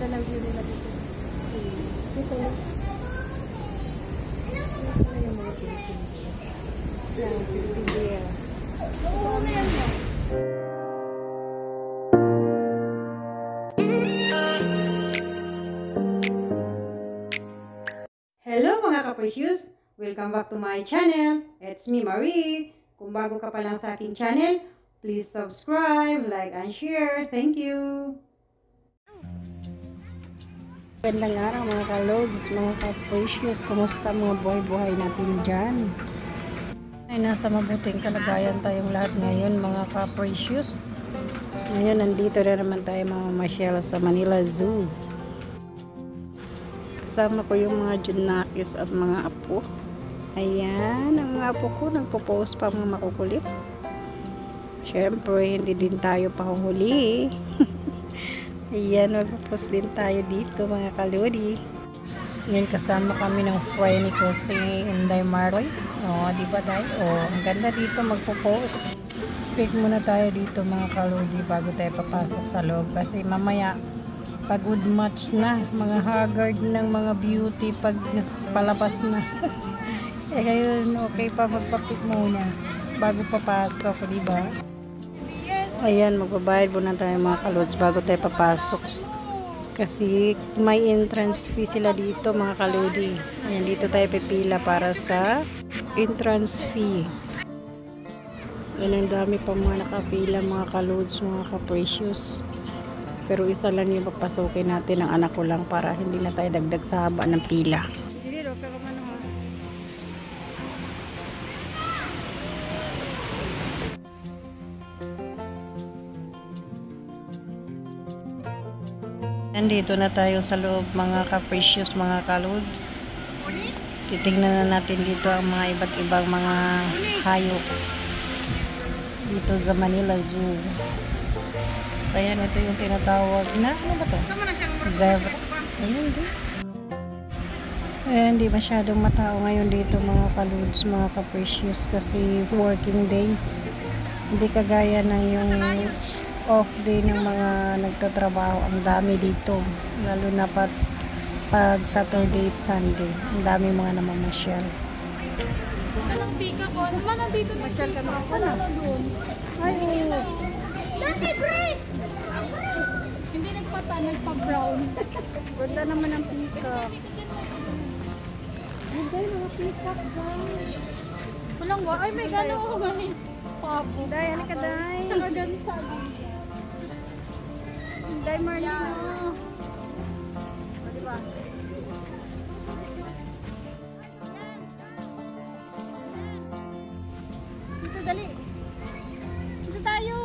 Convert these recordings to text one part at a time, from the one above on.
ganda ng view nila dito. Dito. Ito yung mga Philippines. Yan, Philippines. So, ano yan mo? Hello mga ka-precious! Welcome back to my channel. It's me, Marie. Kung bago ka pa lang sa aking channel, please subscribe, like, and share. Thank you! Gandang araw mga ka-loads, mga ka-precious. Kumusta mga buhay-buhay natin dyan? Ay, nasa mabuting kalagayan tayong lahat ngayon mga ka-precious. Ngayon, nandito na naman tayo mamamasyal sa Manila Zoo. Kasama ko yung mga junakis at mga apo. Ayan, ang mga apo ko nagpo-post pa mga makukulit. Siyempre, hindi din tayo pahuhuli. Ayan, magpo-post din tayo dito mga kalodi. Ngayon kasama kami ng friend ko si Inday Maroy. O, di ba tayo? O, ang ganda dito magpo-post. Pick muna tayo dito mga kalodi bago tayo papasok sa loob. Kasi mamaya, pagod match na, mga haggard ng mga beauty pag palabas na. Eh ngayon, okay pa magpapik muna bago papasok, di ba? Ayan, magbabayad muna tayo mga kalods bago tayo papasok. Kasi may entrance fee sila dito mga kalodi. Ayan, dito tayo pipila para sa entrance fee. Ayan, ang dami pa mga nakapila mga kalods, mga ka-precious. Pero isa lang yung papasukin natin ng anak ko lang para hindi na tayo dagdag sa haba ng pila. Nandito na tayo sa loob mga ka-precious, mga ka-loads. Titingnan na natin dito ang mga iba't ibang mga hayop dito sa Manila Zoo. Ayan, ito yung tinatawag na, ano ba ito? Zebra. Ayan, hindi masyadong matao ngayon dito mga ka-loads, mga ka-precious kasi working days. Hindi kagaya ng yung off day ng mga nagtatrabaho. Ang dami dito. Lalo na pag Saturday at Sunday. Ang dami mga namamasyal. Anong pika ko? Naman nandito na masyal ka na. Sana doon. Ay, oo. Dati break! Hindi nagpa-brown. Ganda naman ang peacock. Ay, guys, mga peacock guys. Walang ba? Ay, may gano'n ako may papo. Day, halika day. Tsaka ganun sa akin. Day, Marlina. O, diba? Dito, dali. Dito tayo.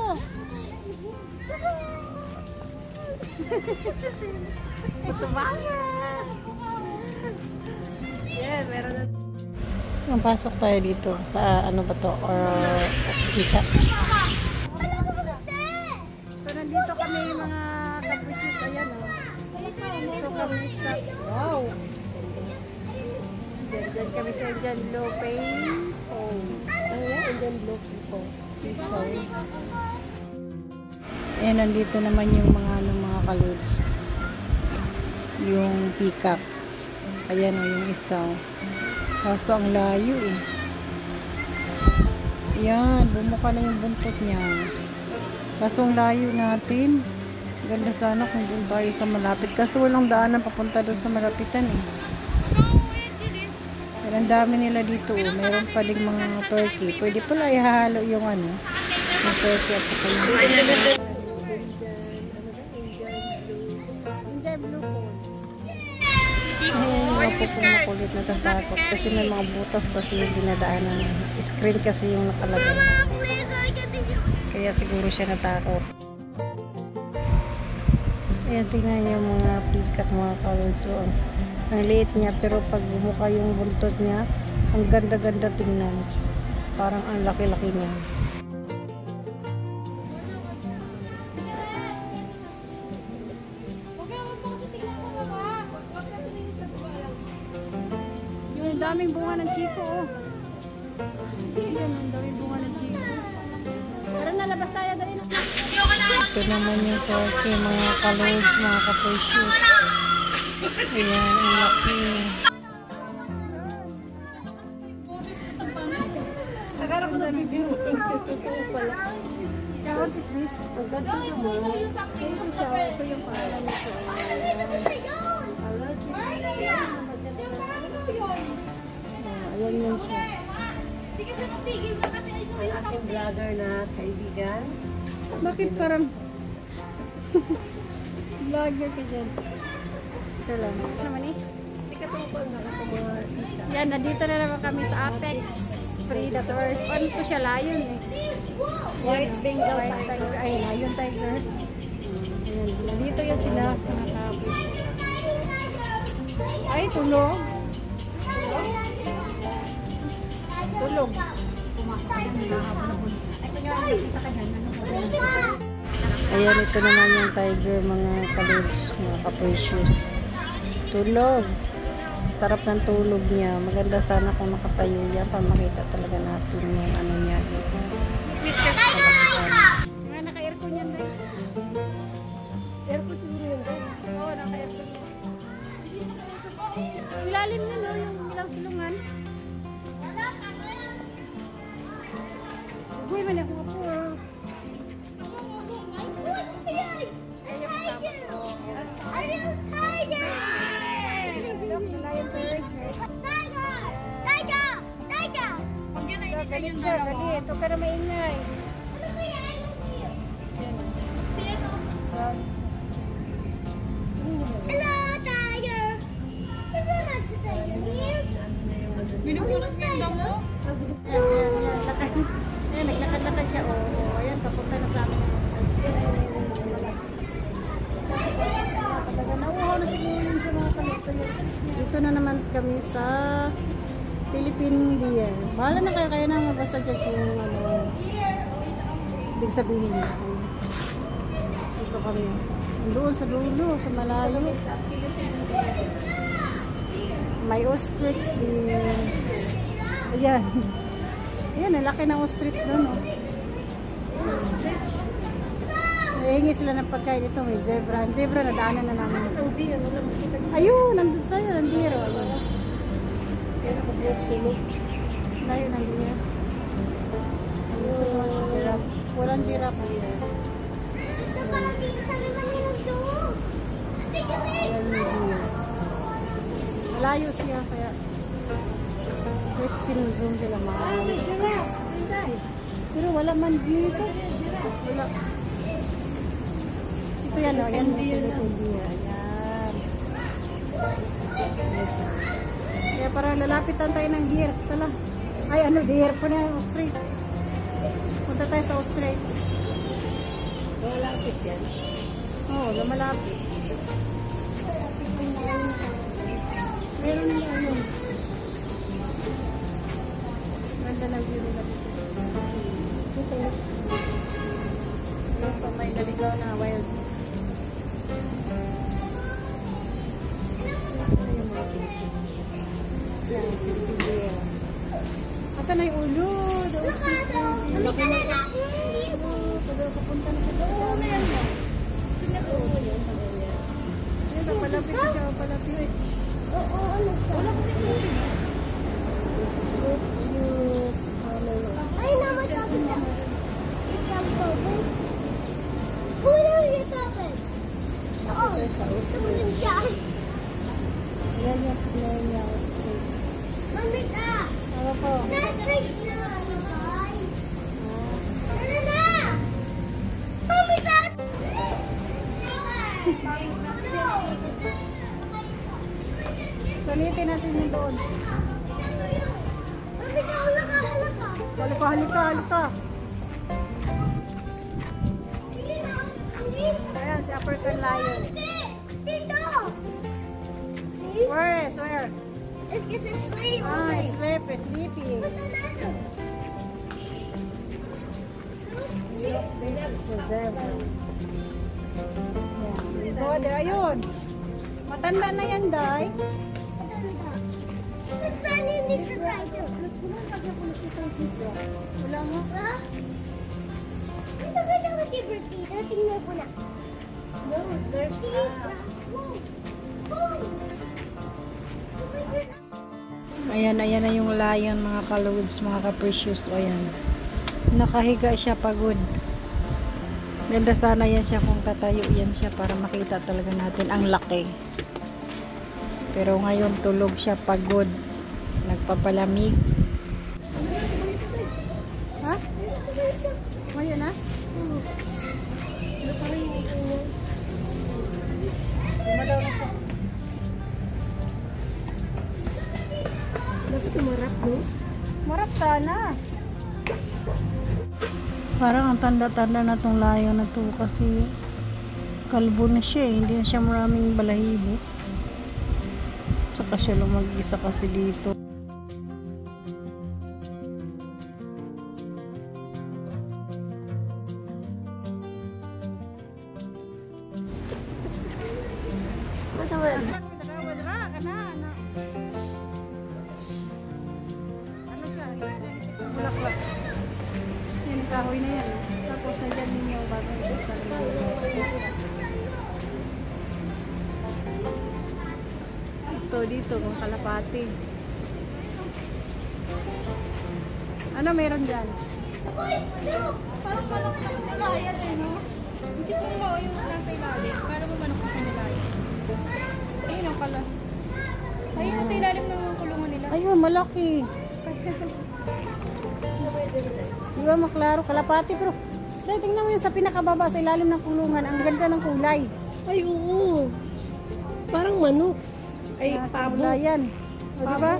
Ito ba? Yeah, meron na. Pasok tayo dito sa ano ba to or kita. So nandito kami mga kapusis, ayan o. Dito kami sa wow. Diyan kami sa Indian Lope. Oh, Indian Lope po. Ayan, nandito naman yung mga mga kalods. Yung peacock. Ayan o yung isa. Kaso ang layo eh. Yan, bumuka na yung buntot niya. Kaso ang layo natin. Ganda sana kung doon tayo sa malapit. Kaso walang daanan papunta doon sa malapitan eh. Pero ang dami nila dito oh. Meron pa ding mga turkey. Pwede pala ihahalo yung ano. Yung turkey at saka yung Indian blue phone. Ayan, yung po makulit na tatakot kasi may mga butas kasi yung dinadaanan. Screen kasi yung nakalagay. Kaya siguro siya natakot. Ayan, tingnan niyo mga peacock, mga kalonso. Ang liit niya pero pag bumuka yung buntot niya, ang ganda-ganda tingnan. Parang ang laki-laki niya. Ang daming bunga ng chiko oh. Ayan, ang daming bunga ng chiko. Tara na, labas tayo, dali na. Ito naman yung turkey, mga kalods, mga kaprecious. Ayan, ang laki. Nagharap ko na bibiro. Totoo pala. What is this? Ang ganda mo. Ito siya. Ito yung pangalan nito. Ayan yun siya. Ang aking vlogger na kaibigan. Bakit parang vlogger ka dyan? Ito lang. Ano naman eh? Yan, nandito na naman kami sa Apex Predators. Ano po siya? Lion eh. White Bengal Tiger. Ay, Lion Tiger. Ayan, nandito yan sila. Ay, tulog. Tulog. Ayan, ito naman yung tiger, mga kalods, mga kaprecious. Tulog. Sarap ng tulog niya. Maganda sana kung nakatayo yan para makita talaga natin yung ano niya. Mga naka-aircon yan dahil. Aircon siguro yan dahil. Oo, naka-aircon yan. Ilalim na no, yung ilang silungan. Uy, man ako po. Galit siya, galit. Huwag ka na maingay. Hello, tiger. Binubunot mo yung damo? Ayan, naglakad-lakad siya. Oo, ayan, papunta na sa amin. Nauuhaw na siguro yun sa mga kalit. Dito na naman kami sa Philippine Deer. Bahala na kayo na mabasa dyan kung ano ibig sabihin niya. Dito kami. Doon sa dulo, sa malayo. May ostrich din. Ayan. Ayan, ang laki ng ostrich doon. Oh. Nahingi sila ng pagkain. Ito may zebra. Ang zebra na daanan na namin. Ayun, nandun sa'yo. Nandiro. Ayun. Layo ng deer. Ayun, sa giraffe. Walang giraffe. Malayo siya kaya kahit sinuzoom sila mga pero wala man dito. Wala. Ito yan o. Yan deer. Ayan. Kaya parang lalapitan tayo ng deer. Tala. Ay ano deer po na ostrich. Punta tayo sa ostrich. Malapit yan. Oo, lumalapit. Meron na ayun. Ganda ng view nila. Ito may naligaw na wild. Asan na yung ulo? Laki na yan. Papunta na siya. Oo na yan. Palapit na siya. Palapit. Oo, ano siya? Wala ko din. Ay, naman sabi niya. Kulang yung sabi. Oo, kulang siya. Yan yung play niya. Ostrich. Mami ka! Ano po? Netflix na! Ano na? Mami ka! Sulitin natin yung doon. Mami ka, halaka, halaka! Halika, halika, halika. Ayan, si African lion. Dito! Where is? Where? It's kasi sleep. Ah, sleep, sleeping. This is the zebra. Ayan. Oh, there, ayun. Matanda na yan, Day. Saan yung different tiger? Wala mo. Ha? Ito ka si Bertita. Tingnan ko na. No, there's Ayan, ayan na yung lion mga ka-loads, mga ka-precious. O, ayan. Nakahiga siya pagod. Ganda sana yan siya kung tatayo yan siya para makita talaga natin ang laki. Pero ngayon tulog siya pagod. Nagpapalamig. Ha? Ngayon na? Dumadaw na siya. Dapat umarap, no? Marap sana. Parang ang tanda-tanda na tong layo na to kasi kalbo na siya eh. Hindi na siya maraming balahibo. Tsaka siya lang mag-isa kasi dito. Bulaklak. Yan, kahoy na yan. Tapos nandyan ninyo bagong isa. Ito dito, kung kalapati. Ano meron dyan? Parang manok na nilayan eh, no? Hindi ko ba yung nasa ilalim? Parang manok na nilayan. Ayun ang pala. Ayun nasa ilalim ng kulungan nila. Ayun, malaki. Di ba maklaro? Kalapati pero dahil tingnan mo yung sa pinakababa sa ilalim ng kulungan. Ang ganda ng kulay. Ay, oo. Parang manok. Ay, pabo. Yan. O, di ba?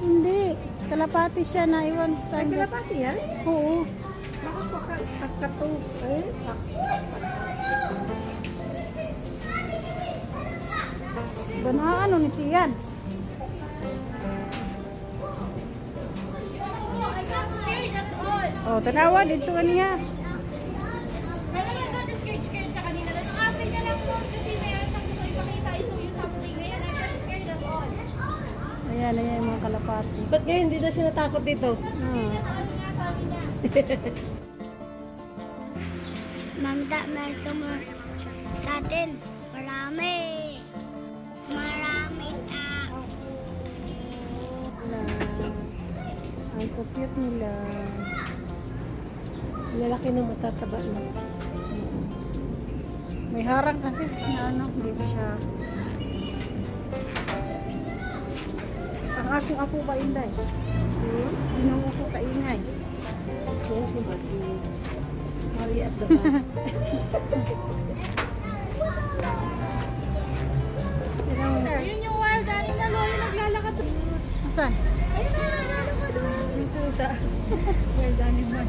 Hindi. Kalapati siya na iwan sa Ay, kalapati yan? Oo. Baka po kakato. Eh? Ba na ano ni siyan? Oh, tanawa dito kaniya. Kaya naman sa discourage siya kanina. Ang akin niya lang po kasi mayroon siyang gusto ipakita i-show you something. Ngayon, I'm not scared at all. Ayan, ayan yung mga kalapati. Ba't ngayon hindi na siya natakot dito? Ano nga sabi niya? Mamda, may sumur sa atin. Marami. Marami tao. Ang cute nila. Lalaki ng matataba na. May harang kasi na ano, hindi ko siya. Ang aking apo ba inday? Ginong ako kaingay. Yan si Mati. Mari at the back. Yun yung wild animal. Yung naglalakad. Saan? Ayun na, naglalakad doon. Yung pusa. Wild animal.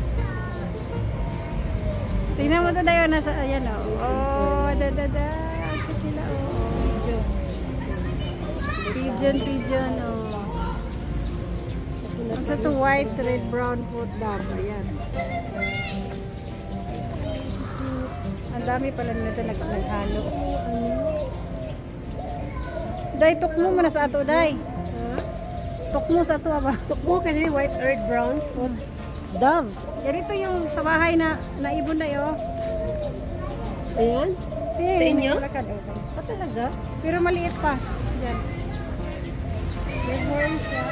Tingnan mo ito na yun. Nasa, ayan o. Oh, da. Ang cute nila o. Pigeon o. Basta ito white, red, brown, foot, dark. Ayan. Ang dami pala nito naghalo. Day, tukmo mo na sa ato, day. Tukmo sa ato, ba? Tukmo ka din, white, red, brown. Dove. Ganito yung sa bahay na naibon na yun. Ayan. Sa inyo? Pa talaga? Pero maliit pa. Diyan. Leghorn siya.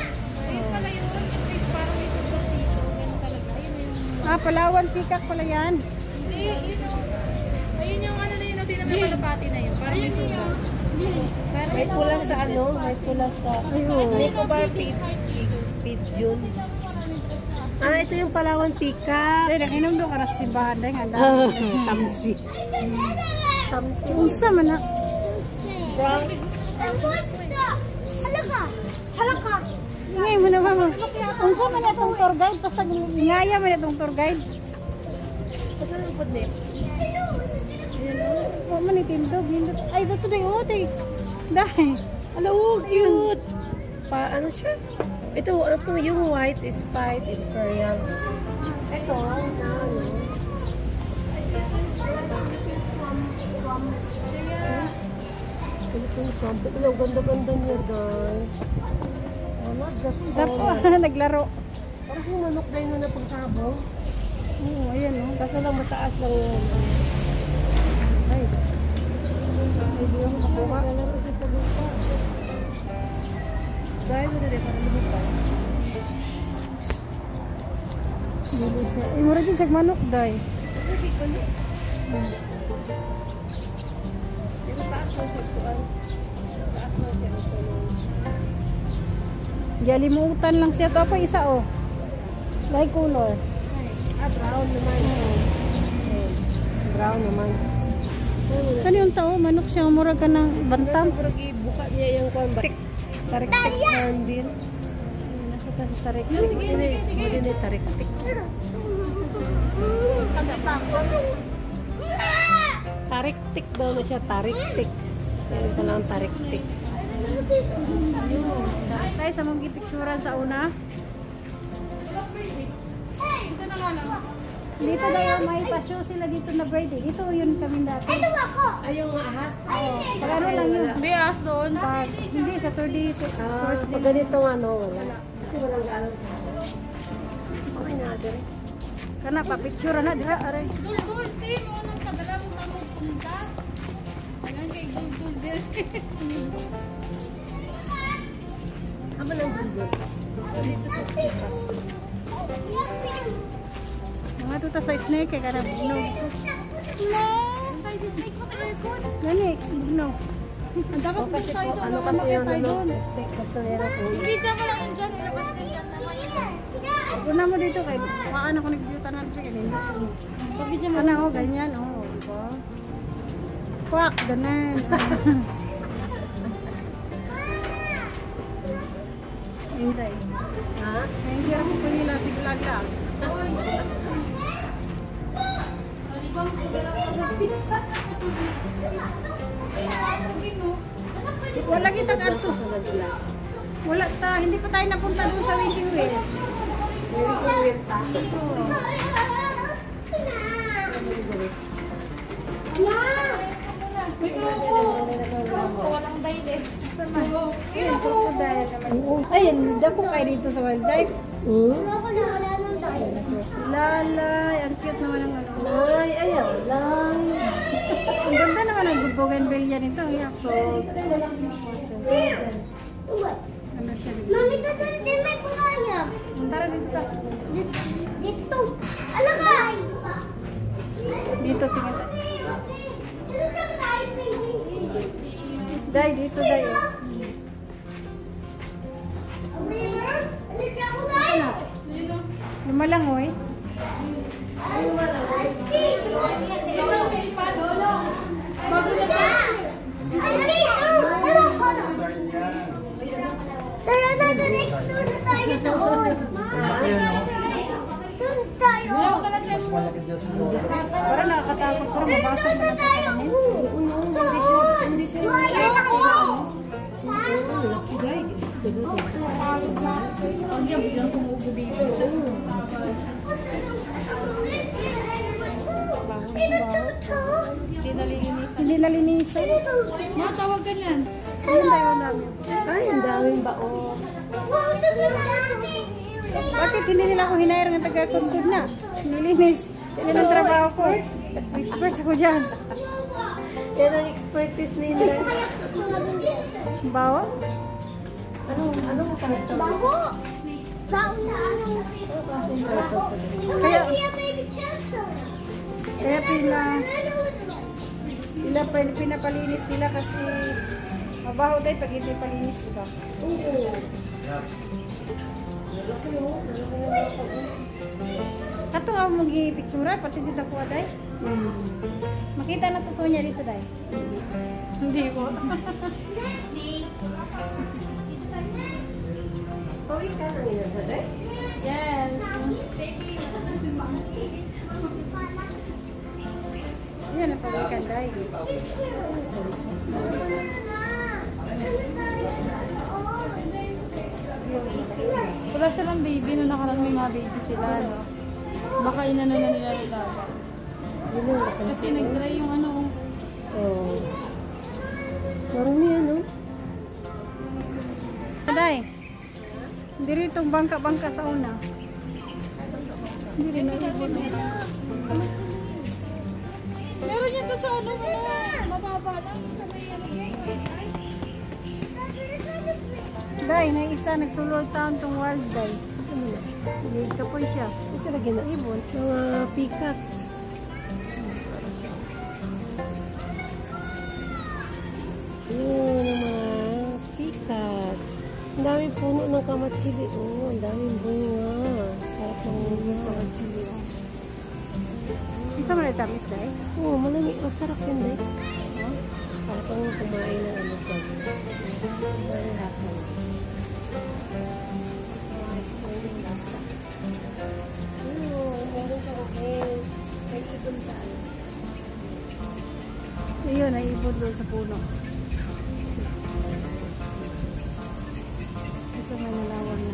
Ayun pala yun. Yung face parang may sugat dito. Ganun talaga. Ayun yung... Ah, Palawan peacock pala yan. Hindi, yun yung... Ayun yung ano na yun. Di naman malapati na yun. Parang may sugat. May pula sa ano? May pula sa... Ayun. Nicobar pigeon. Ah, ito yung Palawan peacock. Day, nakinom doon ka na sa simbahan. Day, nga Tamsi. Tamsi. Unsa man na. Brown. And what's that? Halaka. Halaka. Ngay mo na ba mo? Unsa man na itong tour guide? Basta ngaya man itong tour guide. Kasi ang pudne. Huwag man itindog. Ay, dito day, oh, day. Day. Hello, cute. Ano siya? Ito yung white is spiked imperial. Ito, ano? Philippine swamp. Ito, ganda-ganda niya, guys. Ano, Dapo, naglaro. Parang yung manok na yun na pagsabong. Oo, ayan oh. Kaso lang mataas lang yun. Ay. Ay, di ako makuha. Alam ko sa lupa. Dahil mo na rin, para lupa. Dili siya. Eh, mura dyan sa manok, day. Hindi ko niya. Yung taas mo siya kuan. Taas mo siya ito. Galimutan lang siya. Ito pa isa oh. Light color. Brown naman. Brown naman. Kani yung tao, manok siya. Mura ka ng bantam. Pero buka niya yung kuan ba? Tarik-tik handle. Nasa ka sa tarik-tik. Sige. Hindi ni tarik-tik. Sagay pa ako. Tarik-tik daw na siya. Tarik-tik. Kaya ka lang tarik-tik. Tayo sa mong gipicturan sa una. Ito na nga lang. Dito na yung may pa-show sila dito na birthday. Dito yun kami dati. Ay, yung ahas. Pag ano lang yun. Bias doon. Pag, hindi, Saturday. First Pag day. ganito ano, wala. Kasi walang gano'n. Okay na, Adere. Kana pa, picture na. Dira, aray. Dul, team. Unang padala mo na mo punta. Ayan kay Dul, din. Aba ng gulo. Dito sa sipas. Mga tuta sa snake, kaya kana bugnaw. Ang tayo si Snake mo aircon. Gani, bugnaw. Ang dapat O kasi tayo po, sa ano mga kasi makita yung tayo ano, doon. steak castanera po. Ibita mo lang yun dyan. Ilabas na yan. Una mo dito kay paano ko nag-beauty na siya ganito. Pabidyo mo na oh, ganyan oh, di ba? Kwak, ganun. Hindi. Ha? Hindi ako po nila siglag lang. Wala kita kanto. Sa nagla. Wala ta, hindi pa tayo napunta doon sa wishing well. Very good ta. Walang dahil eh. Ayun, crocodile naman. Ayun, dako kayo dito sa wildlife. Lalay, ang cute naman ng ano. Ay, ayaw lang. Ang ganda naman ang good bougainvillea nito. Yeah. So, ano siya dito? Mami, din may kulaya. Tara dito. Dito. Alagay! Dito tingin tayo. Day, dito day. Lima lang oy. Bago na siya. Tara na, the next door na tayo doon. Doon tayo. Para nakakatakot pero mabasag na Tayo. Doon. Buhaya na ko. Pag yan, biglang sumugo dito. Hindi nalilinisan. Hindi nalinisan. Matawag ka niyan. Ayun tayo namin. Ay, ang daming baon. Bakit hindi nila ako hinayar ng taga-concud na? Nilinis. Yan ang trabaho ko. Expert ako dyan. Yan ang expertise nila. Bawa? Ano mo pa ito? Baho! Baho na ano? Kaya, Baby Chelsea! kaya pinapalinis nila kasi mabaho dahil pag hindi palinis, diba? Kato nga mong i-pictura, pati dito ako dahil. Makita na totoo niya dito dahil. Hindi ko. Pawin ka na nila ba, Day? Yes. Yan ang pawikan dahil. Wala silang baby na nakaraan may mga baby sila, no? Baka inano na nila yung dagat. Kasi nag-dry yung ano. Oh. Marami yan, no? Day, hindi rin itong bangka-bangka sa una. Hindi rin naibon. Meron yan doon sa ano, mababa lang. Sa may ano yan. Day, na isa nagsulod taon tong wild day. Hindi ka po siya. Ito lagi na Ibon. mga pikat. Yun, ang mga pikat. Ang daming puno ng kamatsili. Oh, ang daming bunga. Sarap ng kamatsili. Isa mo na tamis, Day? Oh, malamig. Oh, sarap yun, eh. Para pang kumain ng ano pa. Kumain hapon. Meron sa okay. May ibon sa ano. Ayun, naibon doon sa puno. Ito may nalawang na.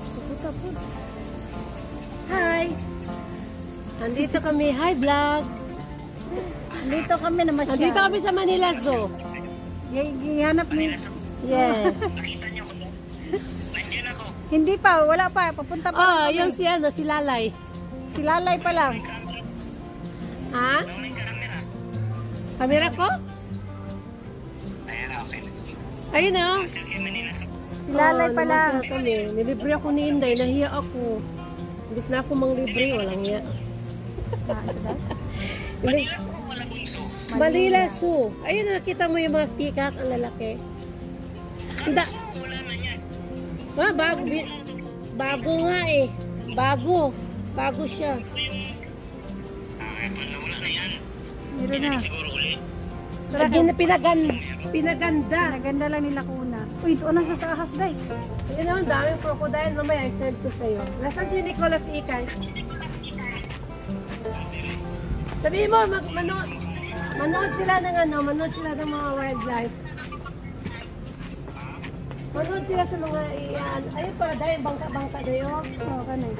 Sukuta po. Hi! Andito kami. Hi, vlog! Dito kami na masyal. Andito kami sa Manila Zoo. Gihanap ni... Yes. Hindi pa, wala pa. Papunta pa. Oh, kami. yung si ano, si Lalay. Si Lalay pa lang. Ha? Kamera ko? Ayun na. Oh. Si Lalay pa lang. Kami. Nilibre ako ni Inday. Nahiya ako. Imbis na ako mang libre. Walang hiya. Imbis... Manila Zoo. Ayun na, nakita mo yung mga pikak. Ang lalaki. Hindi. Ah, bago nga eh. Bago. Bago siya. Meron na. Pinaganda. Naganda lang nila kuna. Uy, doon na siya sa ahas, Day. Yun naman, daming crocodile. Mamaya, i-send ko sa'yo. Nasaan si Nicolas Ikay? Sabihin mo, manood sila ng ano, manood sila ng mga wildlife. Manood sila sa mga iyan. Ayun pa, dahil bangka-bangka na yun. Oo, kanay.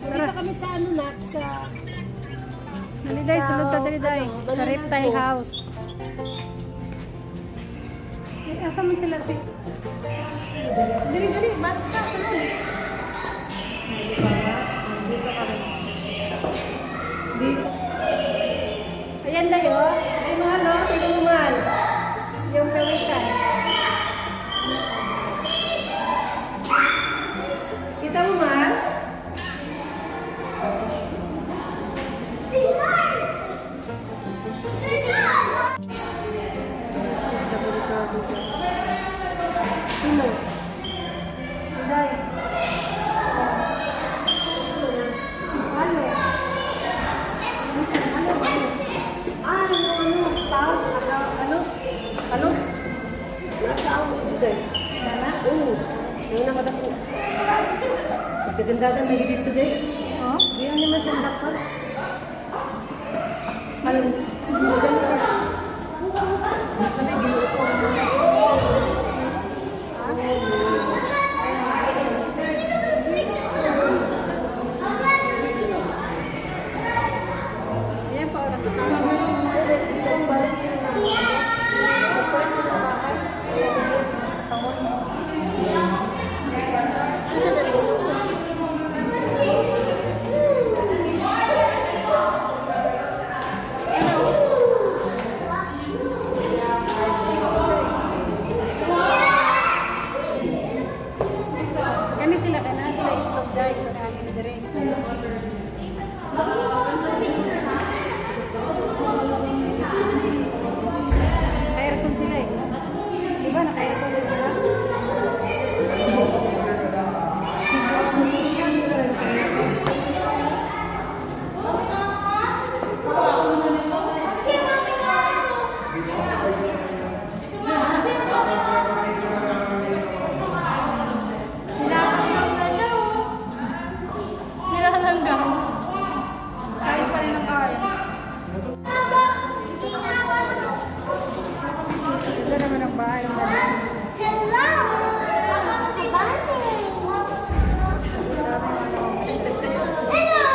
Dito kami sa ano, Nak, sa... Dali, Day. Sulod ka, dali, Day. Ano, Sa Manila reptile Zoo. house. Eh, asa man sila si... Dali, basta, sulod. Dito kami. Dito. Ayan na yun. Ay, mahal, oh. Tingnan mo, mahal. Yung kawitan. Kita mo, mahal? This is the Buritor Resort. Sino? Day. Ano? Halos. Nasa ako dito eh. Oo. Yung nakadako. Pagkagandagan na dito eh. Oh? Diyan naman siyang dapat. Halos. Ayan pa, oras na. Kani sila kana sila itlog dai ko namin dire. Naka-aircon sila eh. Di ba naka-aircon din sila? Nilalanggang. Kain pa rin ang kain. Ito naman ang bahay na Hello! Hello!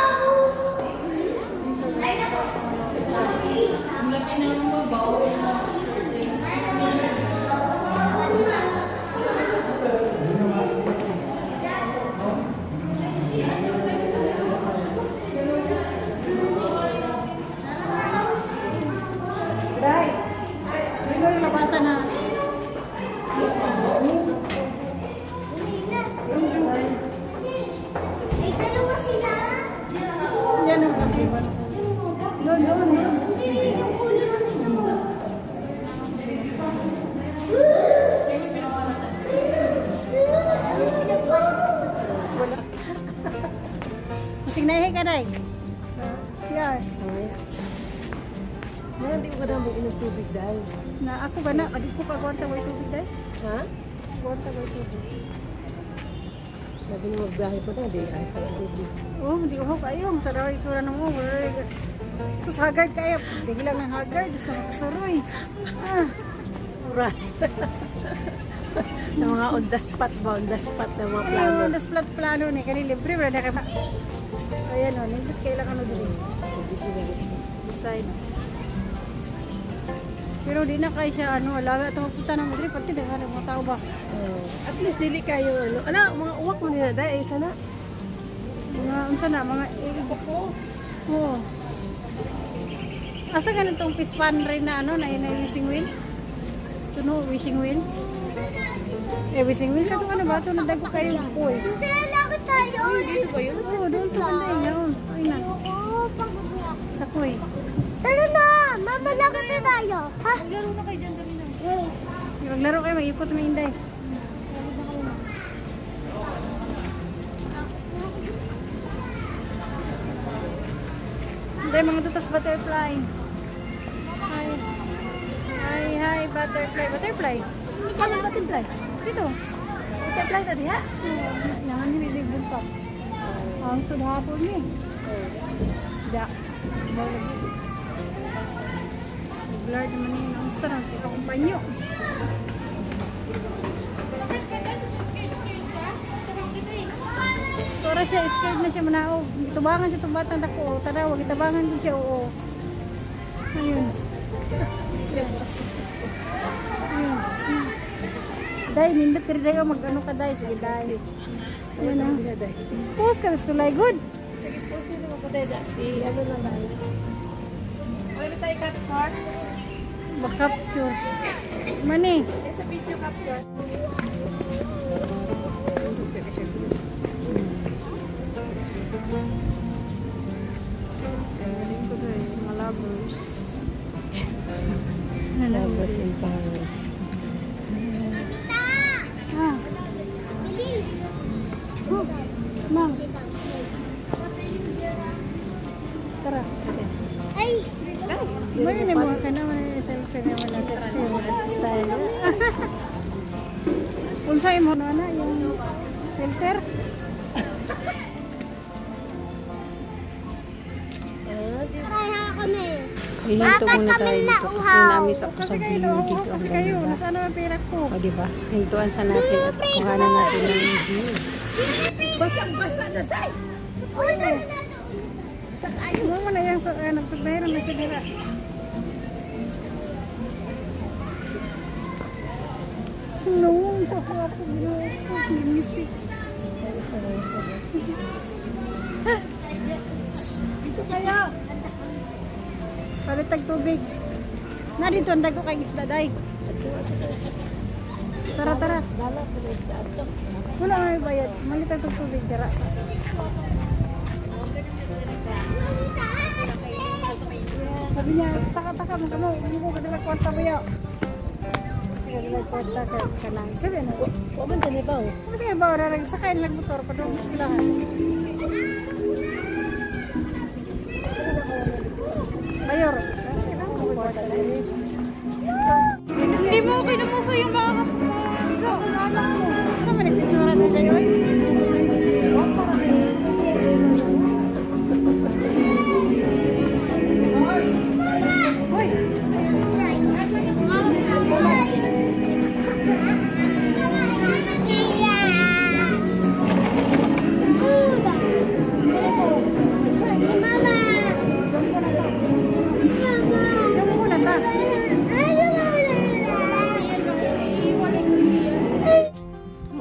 Doon, doon. Masig na ka, Day. CR. Wala, hindi ko ka naman inom tubig dahil. Na ako ba na? Adi ko pagwanta way tubig, Day? Ha? Pagwanta way tubig. Sabi niya magbiyahe ko na, hindi ay sa tubig. Oh, hindi ko kayo. Masarap yung tsura ng over. Tapos haggard kayo. Hindi lang ng haggard. Gusto mo kasuroy. Ah. Oras. Na mga on the spot ba? On the spot na mga plano. Ayun, das plat plano ni kani libre wala na ka. Ayan o, nindot kailangan ano dili. Decide. Pero di na kay siya ano, alaga ito magpunta ng Madrid pati dahil mga tao ba. At least dili kayo ano. Ala, mga uwak mo nila dahil sana. Mga unsa na mga ko. Oo. Asa ganitong fish pan rin na ano, na wishing wheel? Tuno wishing wheel. Wishing wheel kato ano ba ito nadago kayo ko eh. Hindi, lakad tayo. Dito ba yun? Oo, doon to banda yun. Ay na. Oo, pagod na. Sa kuy. Tara na, mama, lakad na tayo. Ha? Maglaro na kayo dyan dali na. Maglaro kayo, mag-ipot na Inday. Inday, mga tutas butterfly. Hi. Hi, hi, butterfly. Butterfly. Kala butterfly. Dito. Butterfly na diha? Sinangan niya, may buntok. Ang sumapon niya. Da. Blurred naman yun. Ang sarap. Ito akong panyo. Tora siya, scared na siya manaog. Itubangan siya itong batang dako. Tara, huwag itabangan din siya. Oo. Ayun. Ayun. Day, nindot ka rin tayo. Mag-ano ka, Day. Sige, Day. Ayun na. Post ka, gusto tulay. Good. Sige po, sino mo ko dahil ano na lang. Pwede tayo capture? Mag-capture. Mani. Sa video capture. Galing ko doon. Mga lovers. Dapat yung pangalan. Ah. Oh. Mang. Tara. Ay, May na mga ka naman yung selfie naman na sexy mo na style. Unsay mo na yung filter? kaya kami. Ihinto muna tayo dito kasi namis ako sa Kasi kayo, view oo, dito. kasi Ang kayo, ganda. nasaan naman pera ko? O diba? Hintuan sa natin at kuhanan natin ng view. Basang-basa na tayo! Uy, tara na. Ano mo na yung nagsagdahiran na siya dira. Sinawang ko ako binuko. Limisik. Dito kaya. Palitag tubig. Na dito ang dago kay isda day. Tara, tara. Wala may bayad. Malitag tubig dira. Sabi niya, taka-taka mo kamo, hindi mo kadala kwarta mo yaw. Kadala kwarta ka lang. Sabi na, Huwag man dyan ibaw. kasi nga ba, orarang sakay lang motor, padung biskulahan. Mayor. Hindi mo kinumuso yung mga so, alam mo. Saan mo nagpitsura na kayo eh? Diyan mo muna ta.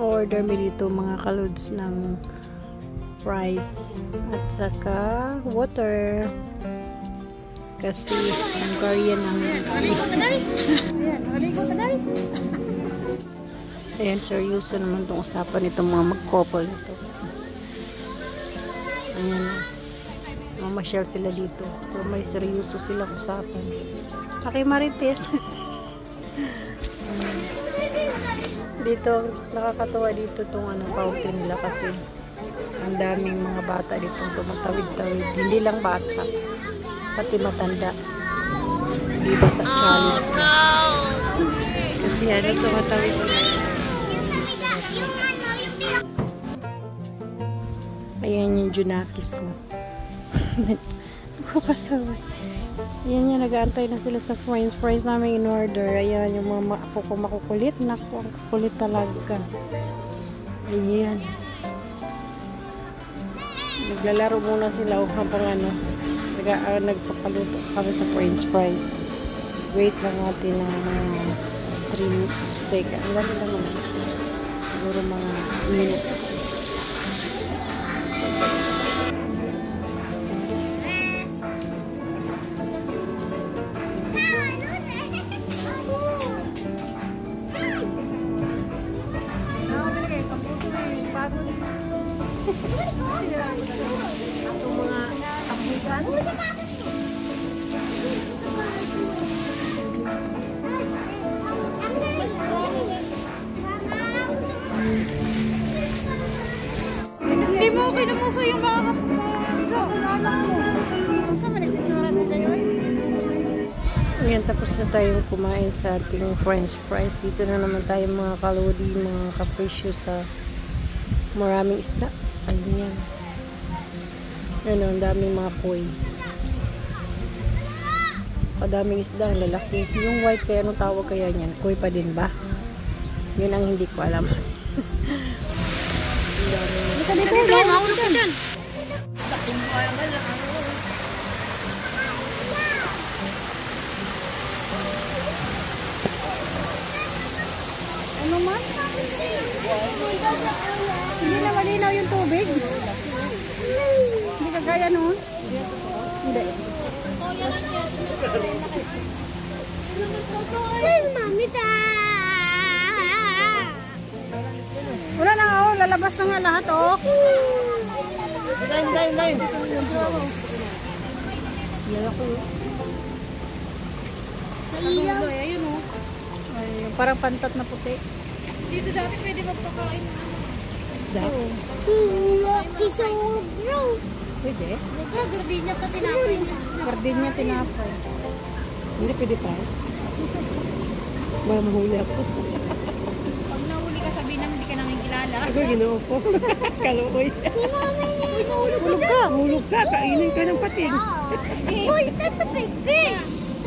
Order mi dito mga kalods ng rice at saka water. Kasi Hungarian ang Ayan, maligo ka dahil. ayan, seryoso naman itong usapan itong mga mag-couple nito. Ayan. mamasyal sila dito. So, may seryoso silang usapan. Okay, Marites. Dito, nakakatawa dito tong fountain nila kasi ang daming mga bata dito tumatawid-tawid. Hindi lang bata, pati matanda. Dito sa challenge. Kasi tumatawid. Ayan yung Junakis ko. Nakakasaway. Ayan yung nag-aantay na sila sa french fries namin in order. Ayan yung mga apo ko makukulit. Naku, ang kukulit talaga. Ayan. Naglalaro muna sila habang nagpapaluto kami sa french fries. Wait lang natin ng 3 seconds. Ang dami lang naman. Siguro mga minutes. Hindi mo kinumuso yung mga kapansok. Kung saan man nagpitsura nila yun? Ayan, tapos na tayong kumain sa ating french fries. Dito na naman tayo mga kalodi, mga capricious sa maraming isda. Ayan. Ano, ang daming mga koi. Padaming isda, ang lalaki. Yung white, kaya anong tawag kaya niyan? Koi pa din ba? Yun ang hindi ko alam. Mahulog ka dyan. Ano man? Hindi na malinaw yung tubig. Hindi kagaya noon. Hindi. Mami, Wala na oh, lalabas na nga lahat oh. Ayun o. Ay, parang pantat na puti. Dito dati pwede magpakain. Lucky sobro. Pwede. Baga, gardenia pa tinapay niya. Gardenia tinapay. Hindi pwede pa. Baka mahuli ako. Pag nahuli ka, sabihin namin hindi ka namin kilala. Ako ginoo ko. Kaluoy. Hulog ka. Hulog ka. Kainin ka ng pating. Uy, that's a big fish.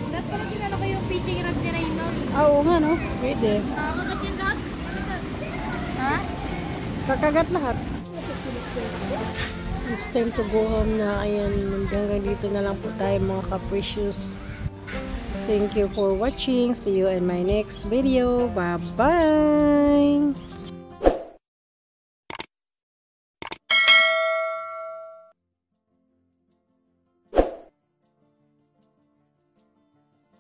Dapat pala kilala ko yung fishing rod ni Raynon. Oo nga no. Pwede. Nakakagat yung rod. Ha? Kakagat lahat. It's time to go home na. Ayan, hanggang dito na lang po tayo mga capricious. Thank you for watching. See you in my next video. Bye-bye!